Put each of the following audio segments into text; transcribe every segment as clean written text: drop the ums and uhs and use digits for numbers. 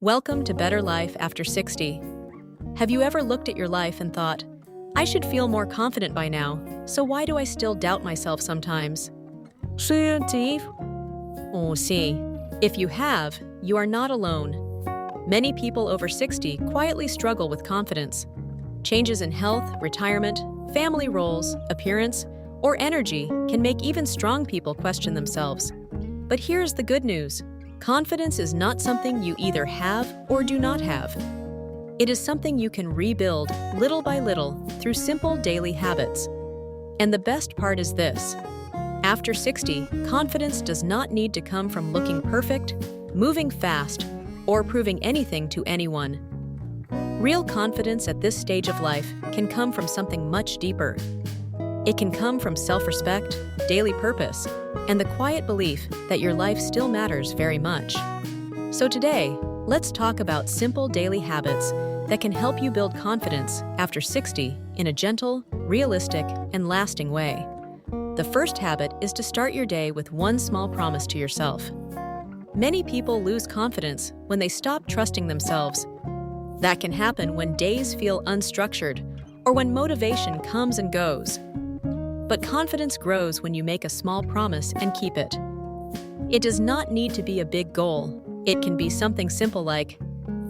Welcome to Better Life After 60. Have you ever looked at your life and thought, I should feel more confident by now, so why do I still doubt myself sometimes? Oh, see. If you have, you are not alone. Many people over 60 quietly struggle with confidence. Changes in health, retirement, family roles, appearance, or energy can make even strong people question themselves. But here's the good news. Confidence is not something you either have or do not have. It is something you can rebuild little by little through simple daily habits. And the best part is this. After 60, confidence does not need to come from looking perfect, moving fast, or proving anything to anyone. Real confidence at this stage of life can come from something much deeper. It can come from self-respect, daily purpose, and the quiet belief that your life still matters very much. So today, let's talk about simple daily habits that can help you build confidence after 60 in a gentle, realistic, and lasting way. The first habit is to start your day with one small promise to yourself. Many people lose confidence when they stop trusting themselves. That can happen when days feel unstructured or when motivation comes and goes. But confidence grows when you make a small promise and keep it. It does not need to be a big goal. It can be something simple like,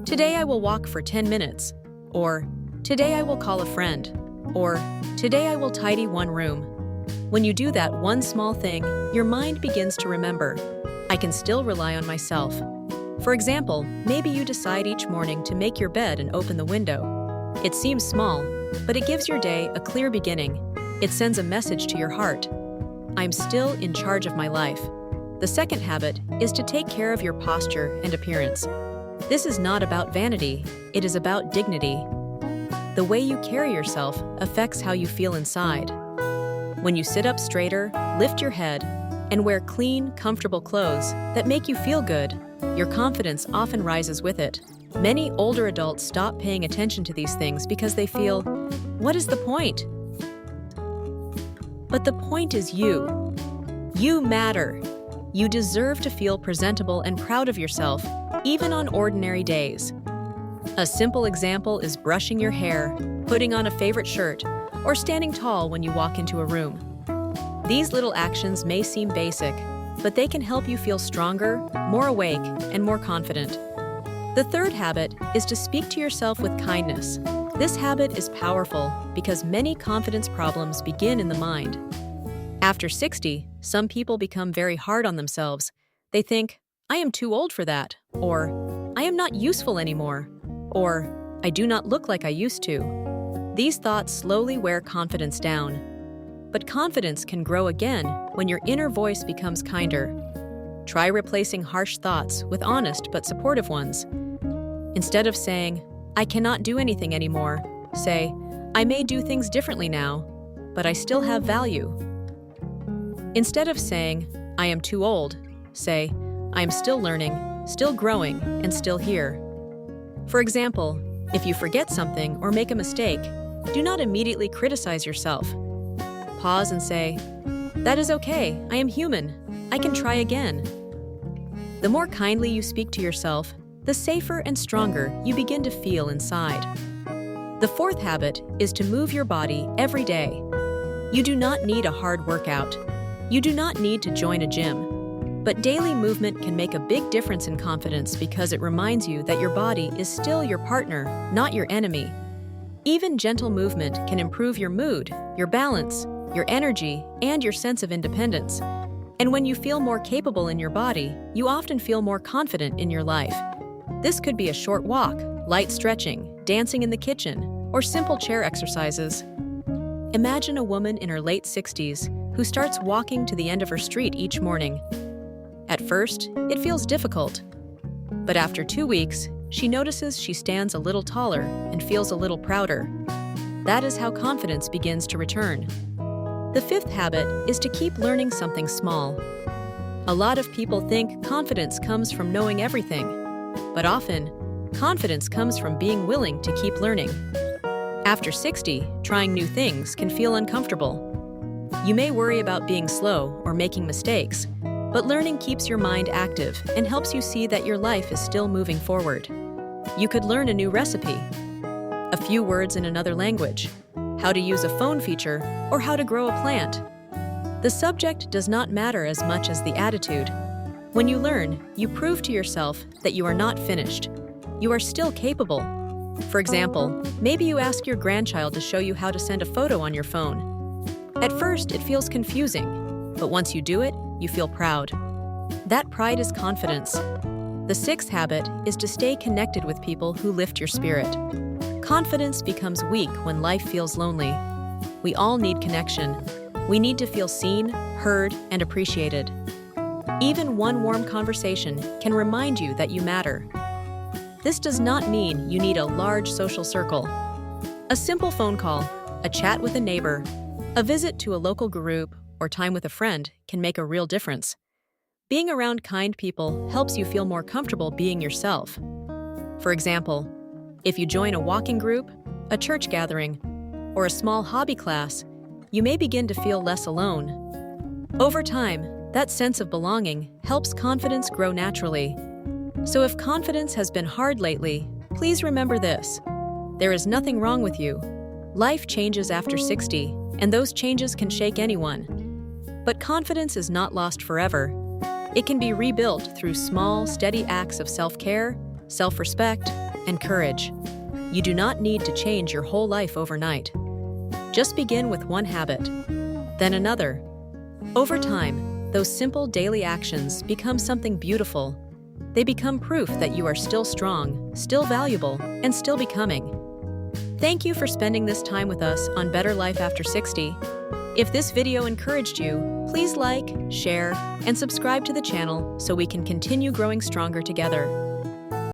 today I will walk for 10 minutes, or today I will call a friend, or today I will tidy one room. When you do that one small thing, your mind begins to remember, I can still rely on myself. For example, maybe you decide each morning to make your bed and open the window. It seems small, but it gives your day a clear beginning. It sends a message to your heart. I'm still in charge of my life. The second habit is to take care of your posture and appearance. This is not about vanity, it is about dignity. The way you carry yourself affects how you feel inside. When you sit up straighter, lift your head, and wear clean, comfortable clothes that make you feel good, your confidence often rises with it. Many older adults stop paying attention to these things because they feel, what is the point? But the point is you. You matter. You deserve to feel presentable and proud of yourself, even on ordinary days. A simple example is brushing your hair, putting on a favorite shirt, or standing tall when you walk into a room. These little actions may seem basic, but they can help you feel stronger, more awake, and more confident. The third habit is to speak to yourself with kindness. This habit is powerful because many confidence problems begin in the mind. After 60, some people become very hard on themselves. They think, I am too old for that, or I am not useful anymore, or I do not look like I used to. These thoughts slowly wear confidence down. But confidence can grow again when your inner voice becomes kinder. Try replacing harsh thoughts with honest but supportive ones. Instead of saying, I cannot do anything anymore, say, I may do things differently now, but I still have value. Instead of saying, I am too old, say, I am still learning, still growing, and still here. For example, if you forget something or make a mistake, do not immediately criticize yourself. Pause and say, that is okay, I am human, I can try again. The more kindly you speak to yourself, the safer and stronger you begin to feel inside. The fourth habit is to move your body every day. You do not need a hard workout. You do not need to join a gym. But daily movement can make a big difference in confidence because it reminds you that your body is still your partner, not your enemy. Even gentle movement can improve your mood, your balance, your energy, and your sense of independence. And when you feel more capable in your body, you often feel more confident in your life. This could be a short walk, light stretching, dancing in the kitchen, or simple chair exercises. Imagine a woman in her late 60s who starts walking to the end of her street each morning. At first, it feels difficult. But after 2 weeks, she notices she stands a little taller and feels a little prouder. That is how confidence begins to return. The fifth habit is to keep learning something small. A lot of people think confidence comes from knowing everything. But often, confidence comes from being willing to keep learning. After 60, trying new things can feel uncomfortable. You may worry about being slow or making mistakes, But learning keeps your mind active and helps you see that your life is still moving forward. You could learn a new recipe, a few words in another language, how to use a phone feature, or how to grow a plant. The subject does not matter as much as the attitude. When you learn, you prove to yourself that you are not finished. You are still capable. For example, maybe you ask your grandchild to show you how to send a photo on your phone. At first, it feels confusing, but once you do it, you feel proud. That pride is confidence. The sixth habit is to stay connected with people who lift your spirit. Confidence becomes weak when life feels lonely. We all need connection. We need to feel seen, heard, and appreciated. Even one warm conversation can remind you that you matter. This does not mean you need a large social circle. A simple phone call, a chat with a neighbor, a visit to a local group, or time with a friend can make a real difference. Being around kind people helps you feel more comfortable being yourself. For example, if you join a walking group, a church gathering, or a small hobby class, you may begin to feel less alone. Over time, that sense of belonging helps confidence grow naturally. So if confidence has been hard lately, please remember this. There is nothing wrong with you. Life changes after 60, and those changes can shake anyone. But confidence is not lost forever. It can be rebuilt through small, steady acts of self-care, self-respect, and courage. You do not need to change your whole life overnight. Just begin with one habit, then another. Over time, those simple daily actions become something beautiful. They become proof that you are still strong, still valuable, and still becoming. Thank you for spending this time with us on Better Life After 60. If this video encouraged you, please like, share, and subscribe to the channel so we can continue growing stronger together.